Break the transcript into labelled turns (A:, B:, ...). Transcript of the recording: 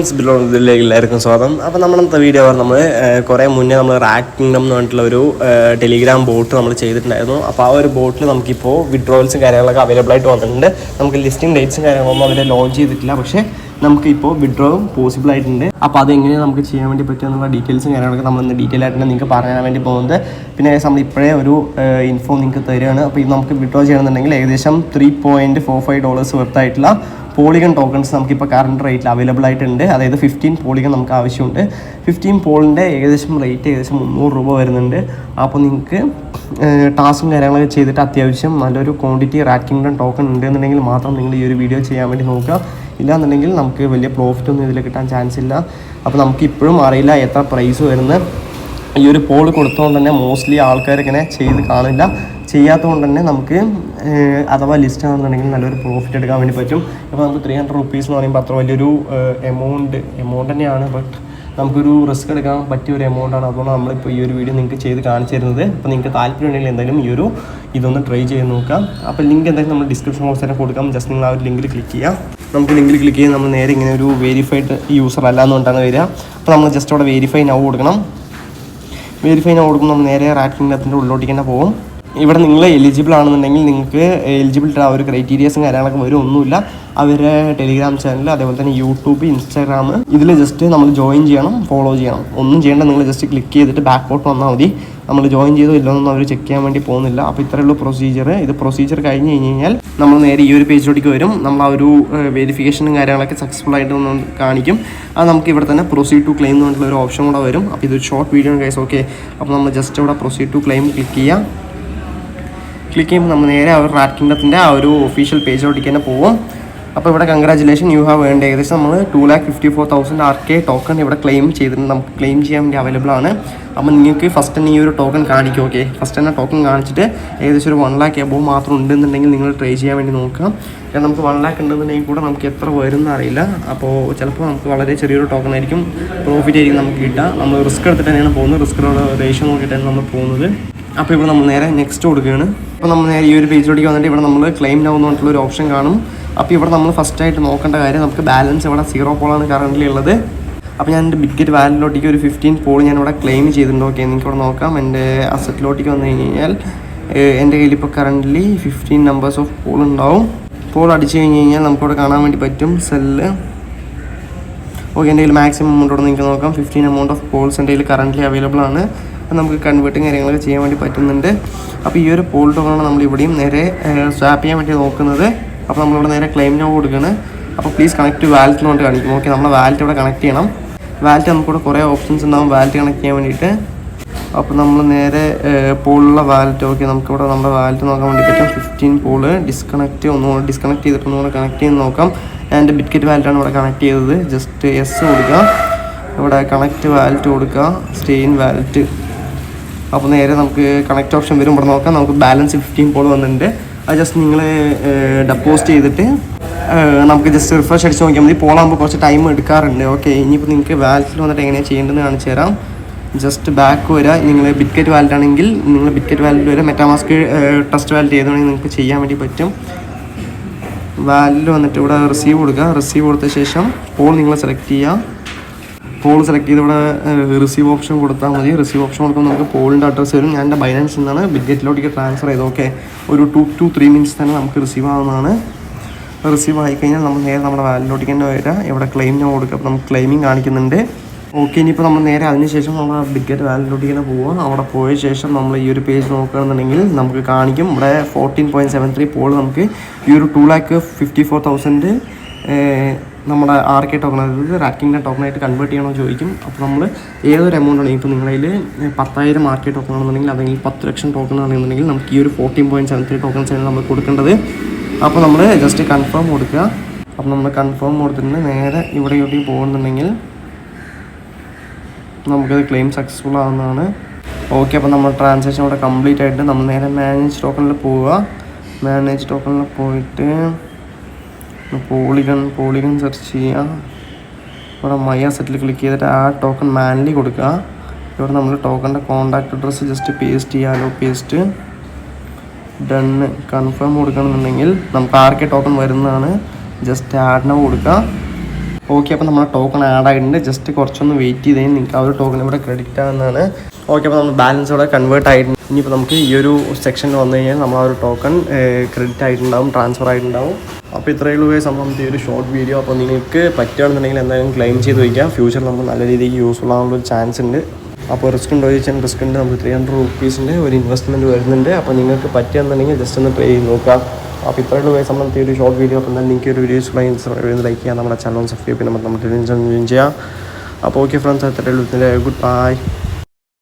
A: ഇതിലേക്ക് എല്ലാവർക്കും സ്വാഗതം. അപ്പോൾ നമ്മളത്തെ വീഡിയോ നമ്മൾ കുറേ മുന്നേ നമ്മൾ റാക്ക് കിങ്ഡം എന്ന് പറഞ്ഞിട്ടുള്ള ഒരു ടെലിഗ്രാം ബോട്ട് നമ്മൾ ചെയ്തിട്ടുണ്ടായിരുന്നു. അപ്പോൾ ആ ഒരു ബോട്ടിൽ നമുക്കിപ്പോൾ വിഡ്രോവൽസും കാര്യങ്ങളൊക്കെ അവൈലബിൾ ആയിട്ട് വന്നിട്ടുണ്ട്. നമുക്ക് ലിസ്റ്റിംഗ് ഡേറ്റ്സും കാര്യങ്ങളൊന്നും അവരെ ലോഞ്ച് ചെയ്തിട്ടില്ല, പക്ഷേ നമുക്കിപ്പോൾ വിഡ്രോവും പോസിബിൾ ആയിട്ടുണ്ട്. അപ്പോൾ അതെങ്ങനെ നമുക്ക് ചെയ്യാൻ വേണ്ടി പറ്റുമെന്നുള്ള ഡീറ്റെയിൽസും കാര്യങ്ങളൊക്കെ നമ്മൾ ഇന്ന് ഡീറ്റെയിൽ ആയിട്ട് നിങ്ങൾക്ക് പറയാൻ വേണ്ടി പോകുന്നത്. പിന്നെ നമ്മൾ ഇപ്പോഴേ ഒരു ഇൻഫോ നിങ്ങൾക്ക് തരികയാണ്. അപ്പോൾ ഇത് നമുക്ക് വിഡ്രോ ചെയ്യണമെന്നുണ്ടെങ്കിൽ ഏകദേശം $3.45 വർത്തായിട്ടുള്ള പോളിഗൺ ടോക്കൺസ് നമുക്കിപ്പോൾ കറണ്ട് റേറ്റിൽ അവൈലബിൾ ആയിട്ടുണ്ട്. അതായത് 15 പോളിഗൺ നമുക്ക് ആവശ്യമുണ്ട്. 15 പോളിൻ്റെ ഏകദേശം റേറ്റ് ഏകദേശം $300 വരുന്നുണ്ട്. അപ്പോൾ നിങ്ങൾക്ക് ടാസ്കും കാര്യങ്ങളൊക്കെ ചെയ്തിട്ട് അത്യാവശ്യം നല്ലൊരു ക്വാണ്ടിറ്റി റാക്ക് കിങ്ഡം ടോക്കൺ ഉണ്ടെന്നുണ്ടെങ്കിൽ മാത്രം നിങ്ങൾ ഈ ഒരു വീഡിയോ ചെയ്യാൻ വേണ്ടി നോക്കുക. ഇല്ലാന്നുണ്ടെങ്കിൽ നമുക്ക് വലിയ പ്രോഫിറ്റ് ഒന്നും ഇതിൽ കിട്ടാൻ ചാൻസ് ഇല്ല. അപ്പോൾ നമുക്ക് ഇപ്പോഴും അറിയില്ല എത്ര പ്രൈസ് വരുന്നത്. ഈ ഒരു പോൾ കൊടുത്തുകൊണ്ട് തന്നെ മോസ്റ്റ്ലി ആൾക്കാരിങ്ങനെ ചെയ്ത് കാണില്ല. ചെയ്യാത്തതുകൊണ്ട് തന്നെ നമുക്ക് അഥവാ ലിസ്റ്റ് ആണെന്നുണ്ടെങ്കിൽ നല്ലൊരു പ്രോഫിറ്റ് എടുക്കാൻ വേണ്ടി പറ്റും. ഇപ്പോൾ നമുക്ക് $300 എന്ന് പറയുമ്പോൾ അത്ര വലിയൊരു എമൗണ്ട് തന്നെയാണ്. ബട്ട് നമുക്കൊരു റിസ്ക് എടുക്കാൻ പറ്റിയ ഒരു എമൗണ്ടാണ്. അതുകൊണ്ട് നമ്മളിപ്പോൾ ഈ ഒരു വീഡിയോ നിങ്ങൾക്ക് ചെയ്ത് കാണിച്ചു തരുന്നത്. അപ്പോൾ നിങ്ങൾക്ക് താല്പര്യമുണ്ടെങ്കിൽ എന്തായാലും ഇതൊന്ന് ട്രൈ ചെയ്ത് നോക്കാം. അപ്പോൾ ലിങ്ക് എന്തായാലും നമ്മൾ ഡിസ്ക്രിപ്ഷൻ ബോക്സിൽ തന്നെ കൊടുക്കാം. ജസ്റ്റ് നിങ്ങൾ ആ ഒരു ലിങ്കിൽ ക്ലിക്ക് ചെയ്യുക. നമുക്ക് ലിങ്കിൽ ക്ലിക്ക് ചെയ്യാൻ നമ്മൾ നേരെ ഇങ്ങനെ ഒരു വെരിഫൈഡ് യൂസർ അല്ല എന്നുകൊണ്ടാണ് വരിക. അപ്പോൾ നമ്മൾ ജസ്റ്റ് അവിടെ വെരിഫൈ നൗ കൊടുക്കണം. വെരിഫൈ നൗ കൊടുക്കുമ്പോൾ നമ്മൾ നേരെ റാക്ക് കിങ്ഡത്തിൻ്റെ ഉള്ളിലോട്ടേക്ക് തന്നെ പോകും. ഇവിടെ നിങ്ങൾ എലിജിബിൾ ആണെന്നുണ്ടെങ്കിൽ നിങ്ങൾക്ക് എലിജിബിലിറ്റി ആ ഒരു ക്രൈറ്റീരിയസും കാര്യങ്ങളൊക്കെ വരും. ഒന്നുമില്ല, അവരുടെ ടെലിഗ്രാം ചാനൽ അതേപോലെ തന്നെ യൂട്യൂബ്, ഇൻസ്റ്റാഗ്രാം ഇതിൽ ജസ്റ്റ് നമ്മൾ ജോയിൻ ചെയ്യണം, ഫോളോ ചെയ്യണം. ഒന്നും ചെയ്യേണ്ട, നിങ്ങൾ ജസ്റ്റ് ക്ലിക്ക് ചെയ്തിട്ട് ബാക്കോട്ട് വന്നാൽ മതി. നമ്മൾ ജോയിൻ ചെയ്തോ ഇല്ലെന്നൊന്നും അവർ ചെക്ക് ചെയ്യാൻ വേണ്ടി പോകുന്നില്ല. അപ്പോൾ ഇത്രയുള്ള പ്രൊസീജിയർ. ഇത് പ്രൊസീജിയർ കഴിഞ്ഞ് കഴിഞ്ഞാൽ നമ്മൾ നേരെ ഈ ഒരു പേജിലോട്ടേക്ക് വരും. നമ്മൾ ആ ഒരു വെരിഫിക്കേഷനും കാര്യങ്ങളൊക്കെ സക്സസ്ഫുൾ ആയിട്ട് ഒന്ന് കാണിക്കും. അത് നമുക്ക് ഇവിടെ തന്നെ പ്രൊസീഡ് ടു ക്ലെയിം എന്ന് പറഞ്ഞിട്ടുള്ള ഒരു ഓപ്ഷൻ കൂടെ വരും. അപ്പോൾ ഇതൊരു ഷോർട്ട് വീഡിയോ ആണ് ഗൈസ്. ഓക്കെ, അപ്പോൾ നമ്മൾ ജസ്റ്റ് ഇവിടെ പ്രൊസീഡ് ടു ക്ലെയിം ക്ലിക്ക് ചെയ്യാം. ക്ലിക്ക് ചെയ്യുമ്പോൾ നമ്മൾ നേരെ ആ ഒരു റാക്ക് കിങ്ഡത്തിൻ്റെ ആ ഒരു ഒഫീഷ്യൽ പേജിലോട്ടേക്ക് തന്നെ പോകും. അപ്പോൾ ഇവിടെ കൺഗ്രാജുലേഷൻ, യു ഹാവ് വേണ്ട ഏകദേശം നമ്മൾ 2,54,000 RK ടോക്കൺ ഇവിടെ ക്ലെയിം ചെയ്തിട്ടുണ്ട്. നമുക്ക് ക്ലെയിം ചെയ്യാൻ വേണ്ടി അവൈലബിൾ ആണ്. അപ്പോൾ നിങ്ങൾക്ക് ഫസ്റ്റ് തന്നെ ഈ ഒരു ടോക്കൺ കാണിക്കും. ഓക്കെ, ഫസ്റ്റ് തന്നെ ടോക്കൺ കാണിച്ചിട്ട് ഏകദേശം ഒരു 1 lakh എബോവ് മാത്രം ഉണ്ടെന്നുണ്ടെങ്കിൽ നിങ്ങൾ ട്രൈ ചെയ്യാൻ വേണ്ടി നോക്കാം. കാരണം നമുക്ക് 1 lakh ഉണ്ടെന്നുണ്ടെങ്കിൽ കൂടെ നമുക്ക് എത്ര വരുമെന്ന് അറിയില്ല. അപ്പോൾ ചിലപ്പോൾ നമുക്ക് വളരെ ചെറിയൊരു ടോക്കൺ ആയിരിക്കും, പ്രോഫിറ്റ് ആയിരിക്കും നമുക്ക് കിട്ടുക. നമ്മൾ റിസ്ക് എടുത്തിട്ട് തന്നെയാണ് പോകുന്നത്. റിസ്ക്കിലുള്ള റേഷ്യോ നോക്കിയിട്ടാണ് നമ്മൾ പോകുന്നത്. അപ്പോൾ ഇവിടെ നമ്മൾ നേരെ നെക്സ്റ്റ് കൊടുക്കുകയാണ്. അപ്പോൾ നമ്മൾ നേരെ ഈ ഒരു പേജിലോട്ടേക്ക് വന്നിട്ട് ഇവിടെ നമ്മൾ ക്ലെയിം നൗ എന്ന് പറഞ്ഞിട്ടുള്ള ഒരു ഓപ്ഷൻ കാണും. അപ്പോൾ ഇവിടെ നമ്മൾ ഫസ്റ്റായിട്ട് നോക്കേണ്ട കാര്യം, നമുക്ക് ബാലൻസ് ഇവിടെ 0 പോളാണ് കറൻ്റ് ഉള്ളത്. അപ്പോൾ ഞാൻ എൻ്റെ ബിറ്റ്ഗെറ്റ് വാലറ്റിലോട്ടേക്ക് ഒരു 15 പോൾ ഞാനിവിടെ ക്ലെയിം ചെയ്തിട്ടുണ്ട്. ഓക്കെ, നിങ്ങൾക്ക് ഇവിടെ നോക്കാം. എൻ്റെ അസറ്റിലോട്ടേക്ക് വന്നു കഴിഞ്ഞാൽ എൻ്റെ കയ്യിൽ ഇപ്പോൾ കറൻ്റ് 15 നമ്പേഴ്സ് ഓഫ് പോൾ ഉണ്ടാവും. പോൾ അടിച്ചു കഴിഞ്ഞ് കഴിഞ്ഞാൽ നമുക്കിവിടെ കാണാൻ വേണ്ടി പറ്റും സെല്ല്. ഓക്കെ, എൻ്റെ കയ്യിൽ മാക്സിമം എമൗണ്ടോടെ നിങ്ങൾക്ക് നോക്കാം. 15 എമൗണ്ട് ഓഫ് പോൾസ് എൻ്റെ കയ്യിൽ കറൻ്റ് അവൈലബിൾ ആണ്. നമുക്ക് കൺവേർട്ടും കാര്യങ്ങളൊക്കെ ചെയ്യാൻ വേണ്ടി പറ്റുന്നുണ്ട്. അപ്പോൾ ഈ ഒരു പോൾ ടോക്കണാണ് നമ്മൾ ഇവിടെയും നേരെ സ്വാപ്പ് ചെയ്യാൻ വേണ്ടി നോക്കുന്നത്. അപ്പോൾ നമ്മളിവിടെ നേരെ ക്ലെയിം നൗ കൊടുക്കുകയാണ്. അപ്പോൾ പ്ലീസ് കണക്ട് ടു വാലറ്റ് എന്ന് പറഞ്ഞിട്ട് കാണിക്കും. ഓക്കെ, നമ്മളെ വാലറ്റ് ഇവിടെ കണക്ട് ചെയ്യണം. വാലറ്റ് നമുക്കിവിടെ കുറേ ഓപ്ഷൻസ് ഉണ്ടാകും വാലറ്റ് കണക്ട് ചെയ്യാൻ വേണ്ടിയിട്ട്. അപ്പോൾ നമ്മൾ നേരെ പോളുള്ള വാലറ്റ്. ഓക്കെ, നമുക്കിവിടെ നമ്മുടെ വാലറ്റ് നോക്കാൻ വേണ്ടി പറ്റും. 15 പോള് ഡിസ്കണക്ട് ഡിസ്കണക്ട് ചെയ്തിട്ട് ഒന്നുകൂടെ കണക്ട് ചെയ്ത് നോക്കാം. ഞാൻ എൻ്റെ ബിറ്റ്ഗെറ്റ് വാലറ്റാണ് ഇവിടെ കണക്ട് ചെയ്തത്. ജസ്റ്റ് യെസ് കൊടുക്കുക, ഇവിടെ കണക്ട് വാലറ്റ് കൊടുക്കുക, സ്റ്റേ ഇൻ വാലറ്റ്. അപ്പോൾ നേരെ നമുക്ക് കണക്ട് ഓപ്ഷൻ വരും. ഇവിടെ നോക്കാം, നമുക്ക് ബാലൻസ് 15 പോൾ വന്നിട്ടുണ്ട്. അത് ജസ്റ്റ് നിങ്ങൾ ഡെപ്പോസിറ്റ് ചെയ്തിട്ട് നമുക്ക് ജസ്റ്റ് റിഫ്രഷ് അടിച്ച് നോക്കിയാൽ മതി. പോളാകുമ്പോൾ കുറച്ച് ടൈം എടുക്കാറുണ്ട്. ഓക്കെ, ഇനിയിപ്പോൾ നിങ്ങൾക്ക് വാലറ്റിൽ വന്നിട്ട് എങ്ങനെയാണ് ചെയ്യേണ്ടതെന്ന് കാണിച്ചു തരാം. ജസ്റ്റ് ബാക്ക് വരിക. നിങ്ങൾ ബിറ്റ്ഗെറ്റ് വാലറ്റ് ആണെങ്കിൽ നിങ്ങൾ ബിറ്റ്ഗെറ്റ് വാലറ്റ് വരെ മെറ്റാമാസ്ക് ട്രസ്റ്റ് വാലറ്റ് ചെയ്തുകൊണ്ടെങ്കിൽ നിങ്ങൾക്ക് ചെയ്യാൻ വേണ്ടി പറ്റും. വാലറ്റിൽ വന്നിട്ട് ഇവിടെ റിസീവ് കൊടുക്കുക. റിസീവ് കൊടുത്ത ശേഷം പോൾ നിങ്ങൾ സെലക്ട് ചെയ്യുക. പോൾ സെലക്ട് ചെയ്ത് ഇവിടെ റിസീവ് ഓപ്ഷൻ കൊടുത്താൽ മതി. റിസീവ് ഓപ്ഷൻ കൊടുക്കുമ്പോൾ നമുക്ക് പോളിൻ്റെ അഡ്രസ്സ് വരും. ഞാൻ എൻ്റെ ബൈനാൻസിൽ നിന്നാണ് ബിറ്റ്ഗെറ്റിലോട്ടേക്ക് ട്രാൻസ്ഫർ ചെയ്തത്. ഓക്കെ, ഒരു 2 to 3 minutes തന്നെ നമുക്ക് റിസീവ് ആവുന്നതാണ്. റിസീവ് ആയിക്കഴിഞ്ഞാൽ നമ്മൾ നേരെ നമ്മുടെ വാലറ്റിലോട്ടേക്ക് തന്നെ വരിക. ഇവിടെ ക്ലെയിം നൗ കൊടുക്കുക. അപ്പോൾ നമുക്ക് ക്ലെയിമിങ് കാണിക്കുന്നുണ്ട്. ഓക്കെ, ഇനിയിപ്പോൾ നമ്മൾ നേരെ അതിനുശേഷം നമ്മൾ ബിറ്റ്ഗെറ്റ് വാലറ്റിലോട്ടേക്ക് തന്നെ പോവുക. അവിടെ പോയ ശേഷം നമ്മൾ ഈ ഒരു പേജ് നോക്കുകയാണെന്നുണ്ടെങ്കിൽ നമുക്ക് കാണിക്കും ഇവിടെ 14.73 പോൾ നമുക്ക് ഈ ഒരു 2,54,000 നമ്മുടെ RK ടോക്കൺ, അതായത് റാക്ക് കിങ്ഡം ടോക്കണായിട്ട് കൺവേർട്ട് ചെയ്യണമെന്ന് ചോദിക്കും. അപ്പോൾ നമ്മൾ ഏതൊരു എമൗണ്ട് ആണെങ്കിൽ ഇപ്പോൾ നിങ്ങളുടെ കയ്യിൽ 10,000 RK ടോക്കൺ ആണെന്നുണ്ടെങ്കിൽ അല്ലെങ്കിൽ 10 ലക്ഷം ടോക്കൺ ആണെന്നുണ്ടെങ്കിൽ നമുക്ക് ഈ ഒരു 14.73 ടോക്കൺസ് ആണ് നമ്മൾ കൊടുക്കേണ്ടത്. അപ്പോൾ നമ്മൾ ജസ്റ്റ് കൺഫേം കൊടുക്കുക. അപ്പോൾ നമ്മൾ കൺഫേം കൊടുത്തിട്ട് നേരെ ഇവിടെയോട്ട് പോകുന്നുണ്ടെങ്കിൽ നമുക്കത് ക്ലെയിം സക്സസ്ഫുൾ ആവുന്നതാണ്. ഓക്കെ, അപ്പോൾ നമ്മൾ ട്രാൻസാക്ഷൻ ഇവിടെ കംപ്ലീറ്റ് ആയിട്ട് നമ്മൾ നേരെ മാനേജ് ടോക്കണിൽ പോവുക. മാനേജ് ടോക്കണിൽ പോയിട്ട് പോളിഗൺ സെർച്ച് ചെയ്യുക. ഇവിടെ മൈ അസറ്റിൽ ക്ലിക്ക് ചെയ്തിട്ട് ആ ടോക്കൺ മാനുവലി കൊടുക്കുക. ഇവിടെ നമ്മൾ ടോക്കണിൻ്റെ കോൺടാക്ട് അഡ്രസ്സ് ജസ്റ്റ് പേസ്റ്റ് ചെയ്യാമല്ലോ. പേസ്റ്റ് ഡണ്ണ് കൺഫേം കൊടുക്കണമെന്നുണ്ടെങ്കിൽ നമുക്ക് RK ടോക്കൺ വരുന്നതാണ്. ജസ്റ്റ് ആഡ് നൗ കൊടുക്കുക. ഓക്കെ, അപ്പോൾ നമ്മുടെ ടോക്കൺ ആഡ് ആയിട്ടുണ്ട്. ജസ്റ്റ് കുറച്ചൊന്ന് വെയിറ്റ് ചെയ്ത് കഴിഞ്ഞാൽ നിങ്ങൾക്ക് ആ ഒരു ടോക്കൺ ഇവിടെ ക്രെഡിറ്റ് ആകുന്നതാണ്. ഓക്കെ, അപ്പോൾ നമ്മൾ ബാലൻസ് ഇവിടെ കൺവേർട്ട് ആയിട്ടുണ്ട്. ഇനിയിപ്പോൾ നമുക്ക് ഈ ഒരു സെക്ഷനിൽ വന്നു കഴിഞ്ഞാൽ നമ്മൾ ആ ഒരു ടോക്കൺ ക്രെഡിറ്റ് ആയിട്ടുണ്ടാവും, ട്രാൻസ്ഫർ ആയിട്ടുണ്ടാവും. അപ്പോൾ ഇത്രയേ ഉള്ളൂ സംബന്ധിച്ച് ഈ ഒരു ഷോർട്ട് വീഡിയോ. അപ്പോൾ നിങ്ങൾക്ക് പറ്റുകയാണെന്നുണ്ടെങ്കിൽ എന്തായാലും ക്ലെയിം ചെയ്ത് വയ്ക്കാം. ഫ്യൂച്ചറിൽ നമുക്ക് നല്ല രീതിക്ക് യൂസ്ഫുൾ ആകാനുള്ള ഒരു ചാൻസ് ഉണ്ട്. അപ്പോൾ റിസ്ക് ഉണ്ടോ ചോദിച്ചാൽ റിസ്ക് ഉണ്ട്. നമുക്ക് 300 റുപ്പീസിൻ്റെ ഒരു ഇൻവെസ്റ്റ്മെൻറ്റ് വരുന്നുണ്ട്. അപ്പോൾ നിങ്ങൾക്ക് പറ്റുകയാണെന്നുണ്ടെങ്കിൽ ജസ്റ്റ് ഒന്ന് ട്രൈ ചെയ്ത് നോക്കാം. അപ്പോൾ ഇത്രയുള്ള വരെ സംബന്ധിച്ച് ഒരു ഷോർട്ട് വീഡിയോ. അപ്പോൾ എന്തായാലും നിങ്ങൾക്ക് ഒരു വീഡിയോസ് ലൈക്ക് ചെയ്യാം, നമ്മുടെ ചാനൽ സബ്സ്ക്രൈബ് ചെയ്യാം, നമ്മുടെ ജോയിൻ ചെയ്യാം. അപ്പോൾ ഓക്കെ ഫ്രണ്ട്സ്, അത്രയേ ഉള്ളൂ. Good bye.